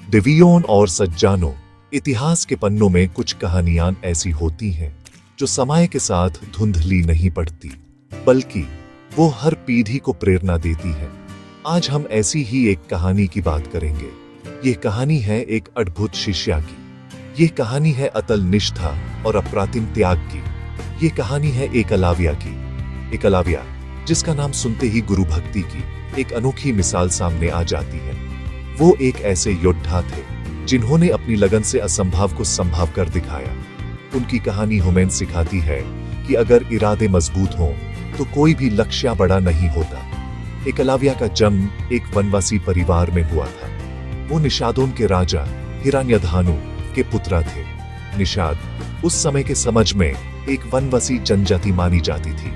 देवियों और सज्जानों, इतिहास के पन्नों में कुछ कहानियां ऐसी होती हैं जो समय के साथ धुंधली नहीं पड़ती, बल्कि वो हर पीढ़ी को प्रेरणा देती है। आज हम ऐसी ही एक कहानी की बात करेंगे। ये कहानी है एक अद्भुत शिष्या की। ये कहानी है अतल निष्ठा और अप्रतिम त्याग की। ये कहानी है एकलव्या की। एकलव्या, जिसका नाम सुनते ही गुरु भक्ति की एक अनोखी मिसाल सामने आ जाती है। वो एक ऐसे योद्धा थे जिन्होंने अपनी लगन से असंभव को संभव कर दिखाया। उनकी कहानी हमें सिखाती है कि अगर इरादे मजबूत हों तो कोई भी लक्ष्य बड़ा नहीं होता। एकलव्या का जन्म एक वनवासी परिवार में हुआ था। वो निषादों के राजा हिरण्यधानु के पुत्र थे। निषाद उस समय के समझ में एक वनवासी जनजाति मानी जाती थी।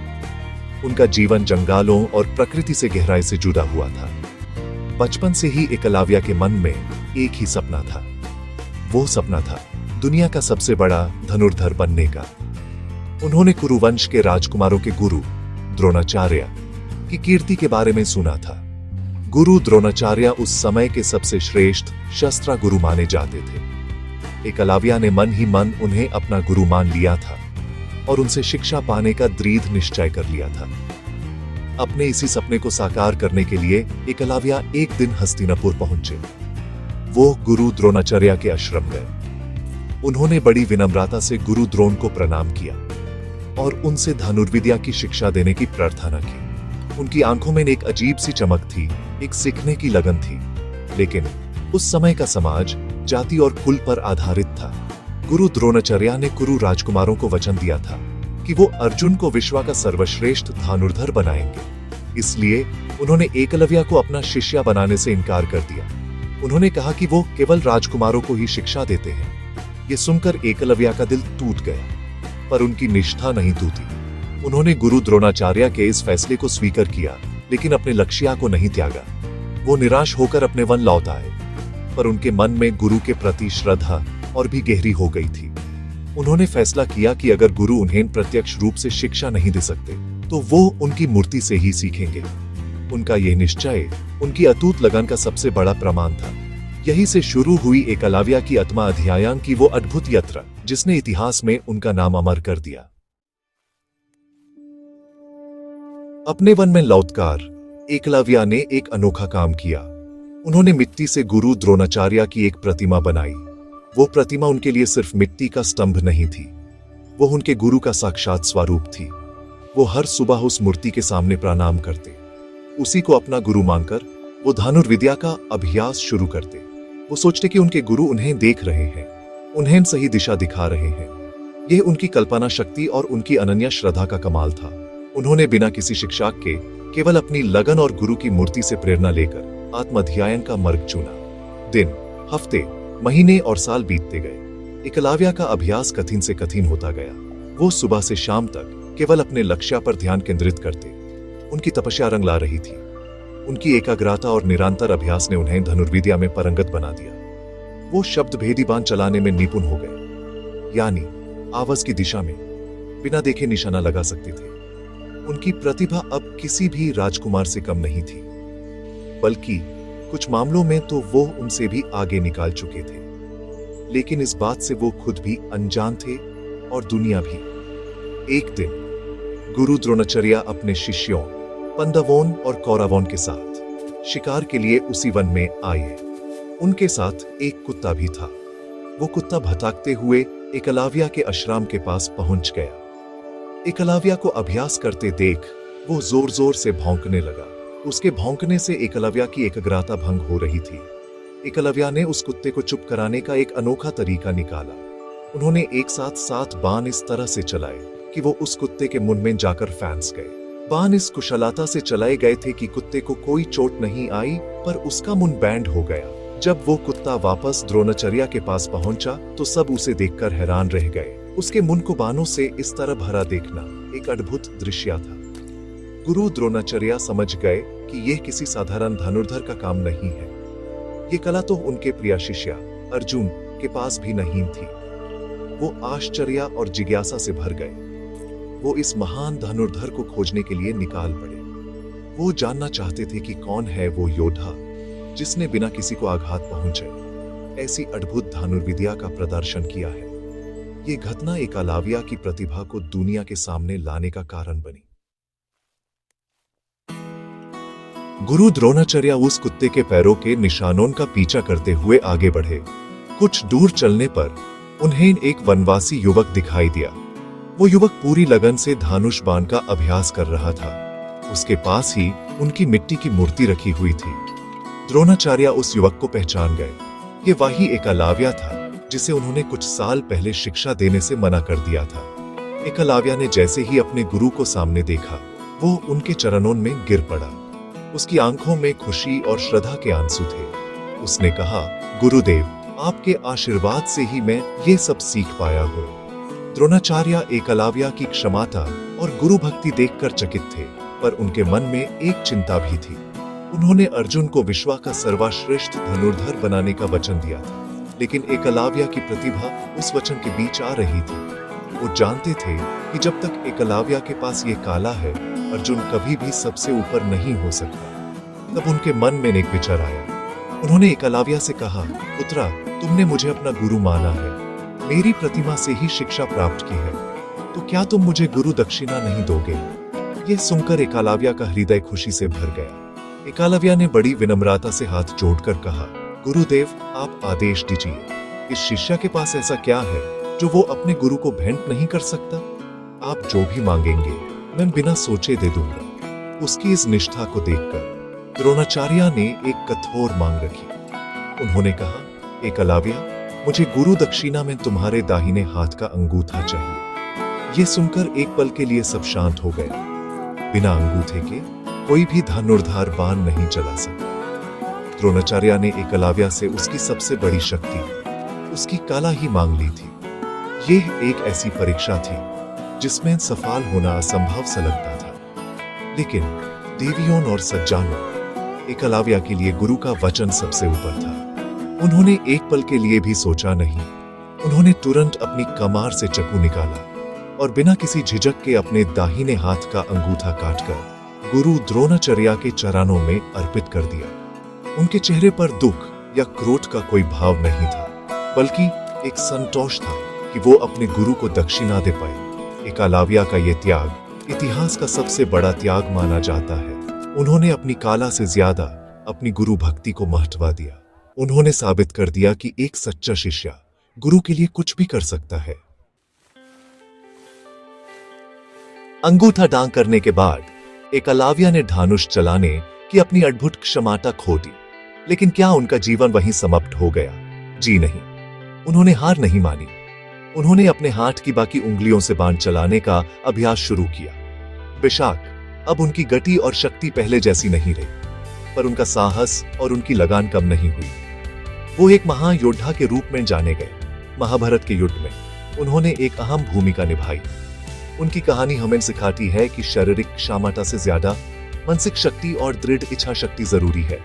उनका जीवन जंगलों और प्रकृति से गहराई से जुड़ा हुआ था। बचपन से ही एकलव्या के मन में एक ही सपना था। वो सपना था दुनिया का सबसे बड़ा धनुर्धर बनने का। उन्होंने कुरुवंश के राजकुमारों के गुरु द्रोणाचार्य की कीर्ति के बारे में सुना था। गुरु द्रोणाचार्य उस समय के सबसे श्रेष्ठ शस्त्र गुरु माने जाते थे। एकलव्या ने मन ही मन उन्हें अपना गुरु मान लिया था और उनसे शिक्षा पाने का दृढ़ निश्चय कर लिया था। अपने इसी सपने को साकार करने के लिए एकलव्या एक दिन हस्तिनापुर पहुंचे। वो गुरु द्रोणाचार्य के आश्रम गए। उन्होंने बड़ी विनम्रता से गुरु द्रोण को प्रणाम किया और उनसे धनुर्विद्या की शिक्षा देने की प्रार्थना की। उनकी आंखों में एक अजीब सी चमक थी, एक सीखने की लगन थी। लेकिन उस समय का समाज जाति और कुल पर आधारित था। गुरु द्रोणाचार्य ने कुरु राजकुमारों को वचन दिया था कि वो अर्जुन को विश्व का सर्वश्रेष्ठ धनुर्धर बनाएंगे। इसलिए उन्होंने एकलव्या को अपना शिष्य बनाने से इनकार कर दिया। उन्होंने कहा कि वो केवल राजकुमारों को ही शिक्षा देते हैं। ये सुनकर एकलव्या का दिल टूट गया, पर उनकी निष्ठा नहीं टूटी। उन्होंने गुरु द्रोणाचार्य के इस फैसले को स्वीकार किया, लेकिन अपने लक्ष्य को नहीं त्यागा। वो निराश होकर अपने वन लौट आए, पर उनके मन में गुरु के प्रति श्रद्धा और भी गहरी हो गई थी। उन्होंने फैसला किया कि अगर गुरु उन्हें प्रत्यक्ष रूप से शिक्षा नहीं दे सकते तो वो उनकी मूर्ति से ही सीखेंगे। उनका यह निश्चय उनकी अटूट लगन का सबसे बड़ा प्रमाण था। यही से शुरू हुई एकलव्या की आत्मा अध्ययन की वो अद्भुत यात्रा, जिसने इतिहास में उनका नाम अमर कर दिया। अपने वन में लौटकर एकलव्या ने एक अनोखा काम किया। उन्होंने मिट्टी से गुरु द्रोणाचार्य की एक प्रतिमा बनाई। वो प्रतिमा उनके लिए सिर्फ मिट्टी का स्तंभ नहीं थी, वो उनके गुरु का साक्षात स्वरूप थी। वो हर सुबह उस मूर्ति के सामने प्रणाम करते, उसी को अपना गुरु मानकर वो धनुर्विद्या का अभ्यास शुरू करते। वो सोचते कि उनके गुरु उन्हें देख रहे हैं, उन्हें सही दिशा दिखा रहे हैं। यह उनकी कल्पना शक्ति और उनकी अनन्य श्रद्धा का कमाल था। उन्होंने बिना किसी शिक्षा के केवल अपनी लगन और गुरु की मूर्ति से प्रेरणा लेकर आत्माध्ययन का मार्ग चुना। दिन, हफ्ते, महीने और साल बीतते गए। एकलव्या का अभ्यास कठिन से कठिन होता गया। वो सुबह से शाम तक केवल अपने लक्ष्य पर ध्यान केंद्रित करते। उनकी तपस्या रंग ला रही थी। उनकी एकाग्रता और निरंतर अभ्यास ने उन्हें धनुर्विद्या में पारंगत बना दिया। वो शब्द भेदी बाण चलाने में निपुण हो गए, यानी आवाज की दिशा में बिना देखे निशाना लगा सकते थे। उनकी प्रतिभा अब किसी भी राजकुमार से कम नहीं थी, बल्कि कुछ मामलों में तो वो उनसे भी आगे निकाल चुके थे। लेकिन इस बात से वो खुद भी अनजान थे और दुनिया भी। एक दिन गुरु द्रोणाचार्य अपने शिष्यों पांडवों और कौरवों के साथ शिकार के लिए उसी वन में आए। उनके साथ एक कुत्ता भी था। वो कुत्ता भटकते हुए एकलव्या के आश्रम के पास पहुंच गया। एकलव्या को अभ्यास करते देख वो जोर जोर से भौंकने लगा। उसके भौंकने से एकलव्या की एकाग्रता भंग हो रही थी। एकलव्या ने उस कुत्ते को चुप कराने का एक अनोखा तरीका निकाला। उन्होंने एक साथ 7 बाण इस तरह से चलाए कि वो उस कुत्ते के मुंह में जाकर फंस गए। बाण इस कुशलता से चलाए गए थे कि कुत्ते को कोई चोट नहीं आई, पर उसका मुंह बैंड हो गया। जब वो कुत्ता वापस द्रोणाचार्य के पास पहुंचा तो सब उसे देखकर हैरान रह गए। उसके मुंह को बाणों से इस तरह भरा देखना एक अद्भुत दृश्य था। गुरु द्रोणाचार्य समझ गए कि यह किसी साधारण धनुर्धर का काम नहीं है। ये कला तो उनके प्रिय शिष्य अर्जुन के पास भी नहीं थी। वो आश्चर्य और जिज्ञासा से भर गए। वो इस महान धनुर्धर को खोजने के लिए निकाल पड़े। वो जानना चाहते थे कि कौन है वो योद्धा जिसने बिना किसी को आघात पहुंचे ऐसी अद्भुत धनुर्विद्या का प्रदर्शन किया है। ये घटना एकलव्य की प्रतिभा को दुनिया के सामने लाने का कारण बनी। गुरु द्रोणाचार्य उस कुत्ते के पैरों के निशानों का पीछा करते हुए आगे बढ़े। कुछ दूर चलने पर उन्हें एक वनवासी युवक दिखाई दिया। वो युवक पूरी लगन से धनुष बाण का अभ्यास कर रहा था। उसके पास ही उनकी मिट्टी की मूर्ति रखी हुई थी। द्रोणाचार्य उस युवक को पहचान गए। ये वही एकलव्य था जिसे उन्होंने कुछ साल पहले शिक्षा देने से मना कर दिया था। एकलव्य ने जैसे ही अपने गुरु को सामने देखा, वो उनके चरणों में गिर पड़ा। उसकी आंखों में खुशी और श्रद्धा के आंसू थे। उसने कहा, गुरुदेव, आपके आशीर्वाद से ही मैं ये सब सीख पाया हूँ। द्रोणाचार्य एकलव्य की क्षमता और गुरु भक्ति देखकर चकित थे, पर उनके मन में एक चिंता भी थी। उन्होंने अर्जुन को विश्व का सर्वश्रेष्ठ धनुर्धर बनाने का वचन दिया था, लेकिन एकलव्य की प्रतिभा उस वचन के बीच आ रही थी। वो जानते थे कि जब तक एकलव्य के पास ये कला है, अर्जुन कभी भी सबसे ऊपर नहीं हो सकता। तब उनके मन में एक विचार आया। उन्होंने एकलव्य से कहा, पुत्रा, तुमने मुझे अपना गुरु माना है, मेरी प्रतिमा से ही शिक्षा प्राप्त की है, तो क्या तुम मुझे गुरु दक्षिणा नहीं दोगे? यह सुनकर एकलव्य का हृदय खुशी से भर गया। एकलव्य ने बड़ी विनम्रता से हाथ जोड़कर कहा, गुरुदेव, आप आदेश दीजिए। इस शिष्य के पास ऐसा क्या है जो वो अपने गुरु को भेंट नहीं कर सकता? आप जो भी मांगेंगे मैं बिना सोचे दे दूंगा। उसकी इस निष्ठा को देखकर द्रोणाचार्य ने एक कठोर मांग रखी। उन्होंने कहा, एकलव्य, मुझे गुरु दक्षिणा में तुम्हारे दाहिने हाथ का अंगूठा चाहिए। ये सुनकर एक पल के लिए सब शांत हो गए। बिना अंगूठे के कोई भी धनुर्धर बाण नहीं चला सकता। द्रोणाचार्य ने एकलव्य से उसकी सबसे बड़ी शक्ति, उसकी कला ही मांग ली थी। यह एक ऐसी परीक्षा थी जिसमें सफल होना असंभव सा लगता था, लेकिन देवियों और सज्जनों, एकलव्य के लिए गुरु का वचन सबसे ऊपर था। उन्होंने एक पल के लिए भी सोचा नहीं। उन्होंने तुरंत अपनी कमर से चाकू निकाला और बिना किसी झिझक के अपने दाहिने हाथ का अंगूठा काटकर गुरु द्रोणाचार्य के चरणों में अर्पित कर दिया। उनके चेहरे पर दुख या क्रोध का कोई भाव नहीं था, बल्कि एक संतोष था कि वो अपने गुरु को दक्षिणा दे पाए। एकलव्य का यह त्याग इतिहास का सबसे बड़ा त्याग माना जाता है। उन्होंने अपनी कला से ज्यादा अपनी गुरु भक्ति को महत्व दिया। उन्होंने साबित कर दिया कि एक सच्चा शिष्य गुरु के लिए कुछ भी कर सकता है। अंगूठा दान करने के बाद एकलव्य ने धनुष चलाने की अपनी अद्भुत क्षमता खो दी। लेकिन क्या उनका जीवन वहीं समाप्त हो गया? जी नहीं। उन्होंने हार नहीं मानी। उन्होंने अपने हाथ की बाकी उंगलियों से बाण चलाने का अभ्यास शुरू किया। बेशक अब उनकी गति और शक्ति पहले जैसी नहीं रही, पर उनका साहस और उनकी लगान कम नहीं हुई। वो एक महायोद्धा के रूप में जाने गए। महाभारत के युद्ध में उन्होंने एक अहम भूमिका निभाई। उनकी कहानी हमें सिखाती है कि शारीरिक क्षमता से ज्यादा मानसिक शक्ति और दृढ़ इच्छा शक्ति जरूरी है।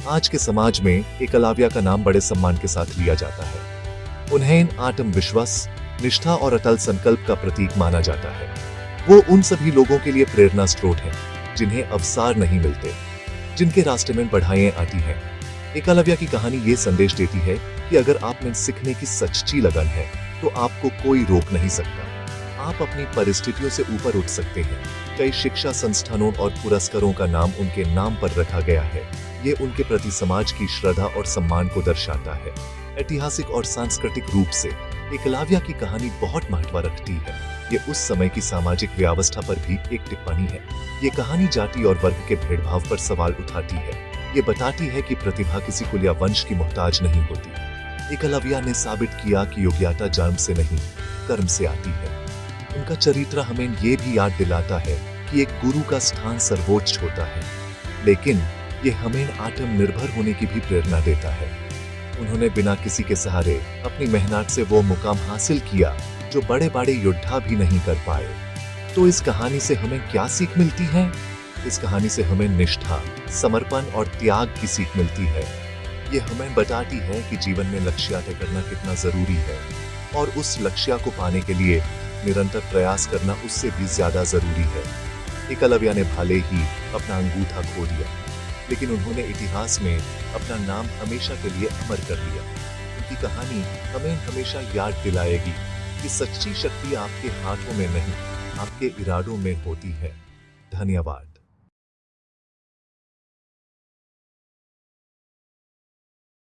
आज के समाज में एकलव्य का नाम बड़े सम्मान के साथ लिया जाता है। उन्हें आत्मविश्वास, निष्ठा और अटल संकल्प का प्रतीक माना जाता है। वो उन सभी लोगों के लिए प्रेरणा स्रोत है जिन्हें अवसर नहीं मिलते, जिनके रास्ते में बढ़ाएं आती हैं। एकलव्य की कहानी ये संदेश देती है कि अगर आप में सीखने की सच्ची लगन है तो आपको कोई रोक नहीं सकता। आप अपनी परिस्थितियों से ऊपर उठ सकते हैं। कई शिक्षा संस्थानों और पुरस्कारों का नाम उनके नाम पर रखा गया है। ये उनके प्रति समाज की श्रद्धा और सम्मान को दर्शाता है। ऐतिहासिक और सांस्कृतिक रूप से एकलव्य की कहानी बहुत महत्व रखती है। ये उस समय की सामाजिक व्यवस्था पर भी एक टिप्पणी है। ये कहानी जाति और वर्ग के भेदभाव पर सवाल उठाती है। ये बताती है कि प्रतिभा किसी कुल या वंश की मोहताज नहीं होती। एकलव्य ने साबित किया कि योग्यता जन्म से नहीं, कर्म से आती है। उनका चरित्र हमें ये भी याद दिलाता है कि एक गुरु का स्थान सर्वोच्च होता है, लेकिन ये हमें आत्मनिर्भर होने की भी प्रेरणा देता है। उन्होंने बिना किसी के सहारे अपनी मेहनत से वो मुकाम हासिल किया जो बड़े बड़े योद्धा भी नहीं कर पाए। तो इस कहानी से हमें क्या सीख मिलती है? इस कहानी से हमें निष्ठा, समर्पण और त्याग की सीख मिलती है। ये हमें बताती है कि जीवन में लक्ष्य तय करना कितना जरूरी है और उस लक्ष्य को पाने के लिए निरंतर प्रयास करना उससे भी ज्यादा जरूरी है। एकलव्य ने भले ही अपना अंगूठा खो दिया, लेकिन उन्होंने इतिहास में अपना नाम हमेशा के लिए अमर कर दिया। की कहानी हमें हमेशा याद दिलाएगी कि सच्ची शक्ति आपके हाथों में नहीं, आपके इरादों में होती है। धन्यवाद।